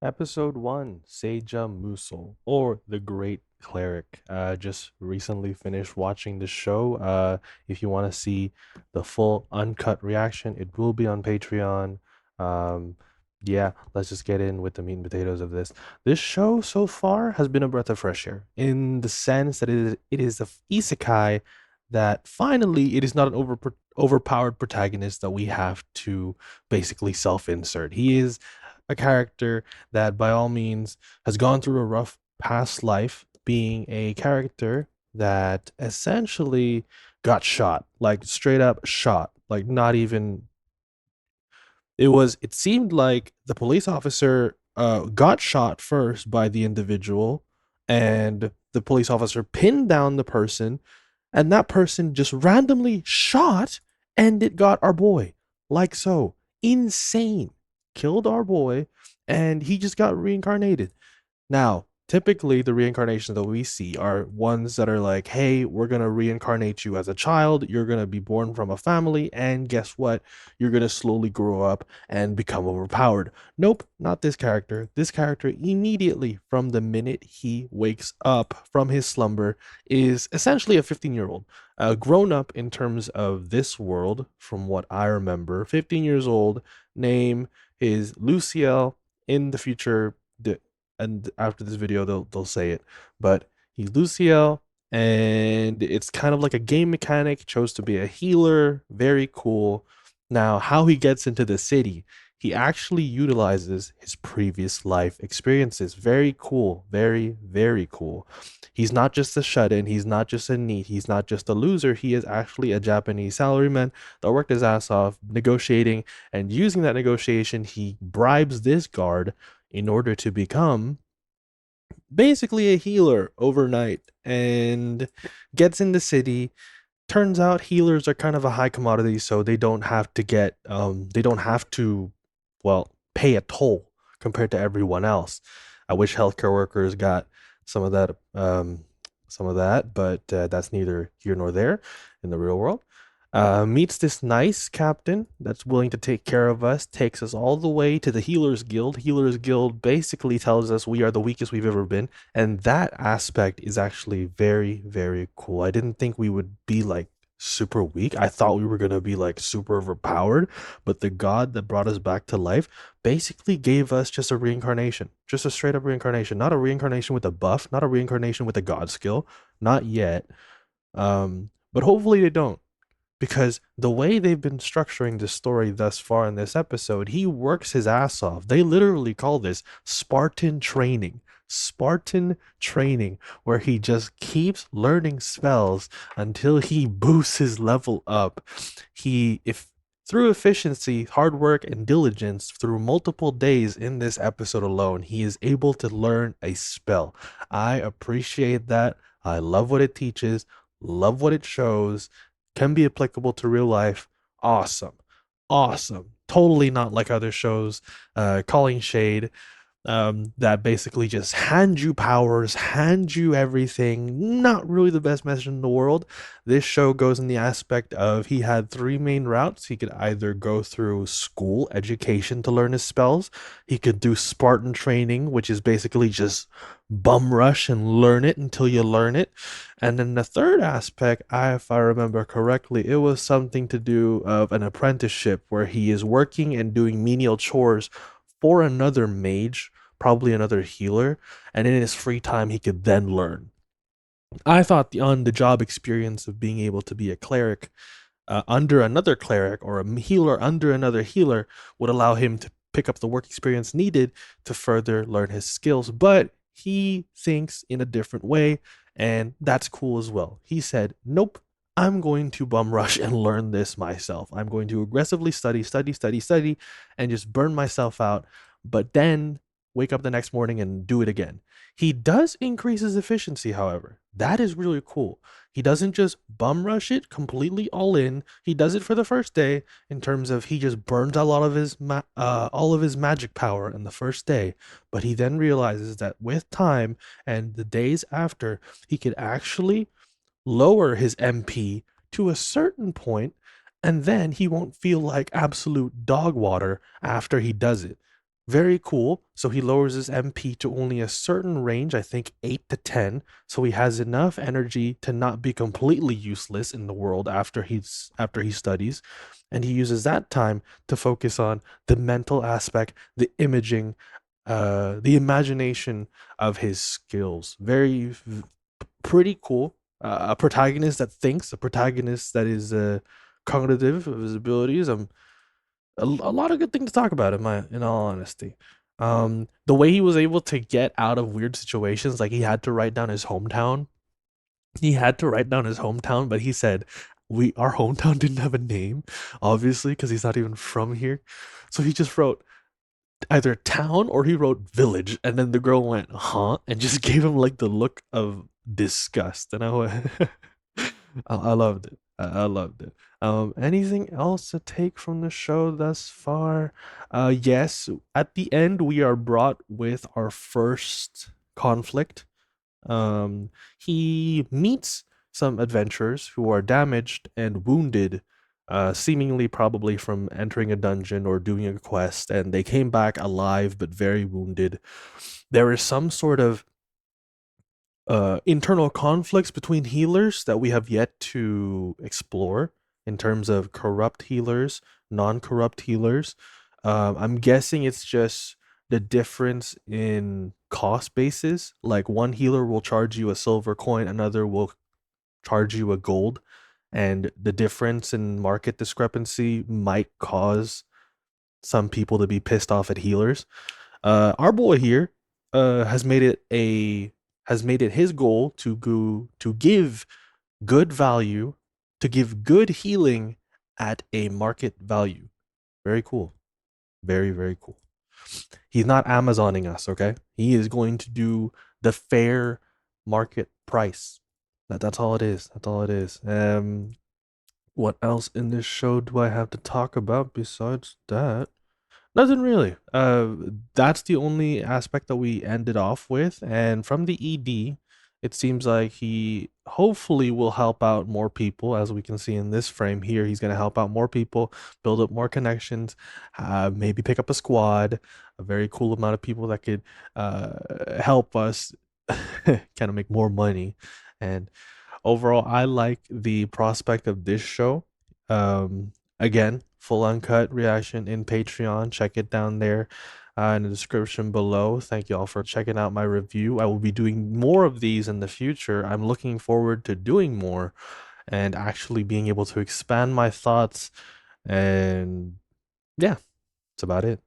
Episode 1, Seija Musou, or The Great Cleric. Just recently finished watching the show. If you want to see the full uncut reaction, it will be on Patreon. Um, yeah, let's just get in with the meat and potatoes of this. This show so far has been a breath of fresh air in the sense that it is a isekai that finally it is not an overpowered protagonist that we have to basically self-insert. He is a character that by all means has gone through a rough past life, being a character that essentially got shot, like straight up shot, like not even it seemed like the police officer got shot first by the individual, and the police officer pinned down the person, and that person just randomly shot, and it got our boy. Like so. Insane. Killed our boy, and he just got reincarnated. Now, typically the reincarnations that we see are ones that are like, hey, we're going to reincarnate you as a child. You're going to be born from a family. And guess what? You're going to slowly grow up and become overpowered. Nope, not this character. This character, immediately from the minute he wakes up from his slumber, is essentially a 15-year-old. Grown up in terms of this world, from what I remember. 15 years old, name is Luciel. In the future, and after this video they'll say it, but he's Luciel, and it's kind of like a game mechanic. Chose to be a healer, very cool. Now, how he gets into the city, he actually utilizes his previous life experiences. Very cool, very cool. He's not just a shut-in, he's not just a NEET, he's not just a loser. He is actually a Japanese salaryman that worked his ass off negotiating, and using that negotiation he bribes this guard in order to become basically a healer overnight, and gets in the city. Turns out healers are kind of a high commodity, so they don't have to, well, pay a toll compared to everyone else. I wish healthcare workers got some of that but that's neither here nor there in the real world. Meets this nice captain that's willing to take care of us, takes us all the way to the Healers Guild. Healers Guild basically tells us we are the weakest we've ever been, and that aspect is actually very cool. I didn't think we would be like super weak. I thought we were going to be like super overpowered, but the god that brought us back to life basically gave us just a reincarnation, just a straight up reincarnation, not a reincarnation with a buff, not a reincarnation with a god skill, not yet. But hopefully they don't, because the way they've been structuring the story thus far in this episode, he works his ass off. They literally call this Spartan training. Spartan training, where he just keeps learning spells until he boosts his level up. If through efficiency, hard work, and diligence through multiple days in this episode alone, he is able to learn a spell. I appreciate that. I love what it teaches, love what it shows, can be applicable to real life. Awesome. Awesome. Totally not like other shows, calling shade, that basically just hand you powers, hand you everything. Not really the best message in the world. This show goes in the aspect of he had three main routes. He could either go through school education to learn his spells, he could do Spartan training, which is basically just bum rush and learn it until you learn it. And then the third aspect, if I remember correctly, it was something to do of an apprenticeship where he is working and doing menial chores for another mage, probably another healer, and in his free time he could then learn. I thought the on the job experience of being able to be a cleric under another cleric, or a healer under another healer, would allow him to pick up the work experience needed to further learn his skills. But he thinks in a different way, and that's cool as well. He said, nope, I'm going to bum rush and learn this myself. I'm going to aggressively study, and just burn myself out, but then wake up the next morning and do it again. He does increase his efficiency, however. That is really cool. He doesn't just bum rush it completely all in. He does it for the first day in terms of he just burns a lot of his all of his magic power in the first day, but he then realizes that with time and the days after, he could actually lower his MP to a certain point, and then he won't feel like absolute dog water after he does it. Very cool. So he lowers his MP to only a certain range, I think 8 to 10. So he has enough energy to not be completely useless in the world after he studies. And he uses that time to focus on the mental aspect, the imaging, the imagination of his skills. Pretty cool. A protagonist that thinks, a protagonist that is cognitive of his abilities. A lot of good things to talk about in all honesty. The way he was able to get out of weird situations, like he had to write down his hometown. He had to write down his hometown, but he said we our hometown didn't have a name, obviously, because he's not even from here. So he just wrote either town or he wrote village, and then the girl went, huh? And just gave him like the look of disgust. And I went, I loved it. I loved it. Anything else to take from the show thus far? Yes, at the end we are brought with our first conflict. He meets some adventurers who are damaged and wounded, seemingly probably from entering a dungeon or doing a quest, and they came back alive but very wounded. There is some sort of internal conflicts between healers that we have yet to explore in terms of corrupt healers, non-corrupt healers. I'm guessing it's just the difference in cost basis. Like one healer will charge you a silver coin, another will charge you a gold, and the difference in market discrepancy might cause some people to be pissed off at healers. Our boy here has made it his goal to give good value, to give good healing at a market value. Very cool. Very cool. He's not Amazoning us, okay? He is going to do the fair market price. That's all it is. That's all it is. What else in this show do I have to talk about besides that? Nothing really. That's the only aspect that we ended off with. And from the ED, it seems like he hopefully will help out more people. As we can see in this frame here, he's going to help out more people, build up more connections, maybe pick up a squad, a very cool amount of people that could help us kind of make more money. And overall, I like the prospect of this show. Again, full uncut reaction in Patreon. Check it down there in the description below. Thank you all for checking out my review. I will be doing more of these in the future. I'm looking forward to doing more and actually being able to expand my thoughts. And yeah, that's about it.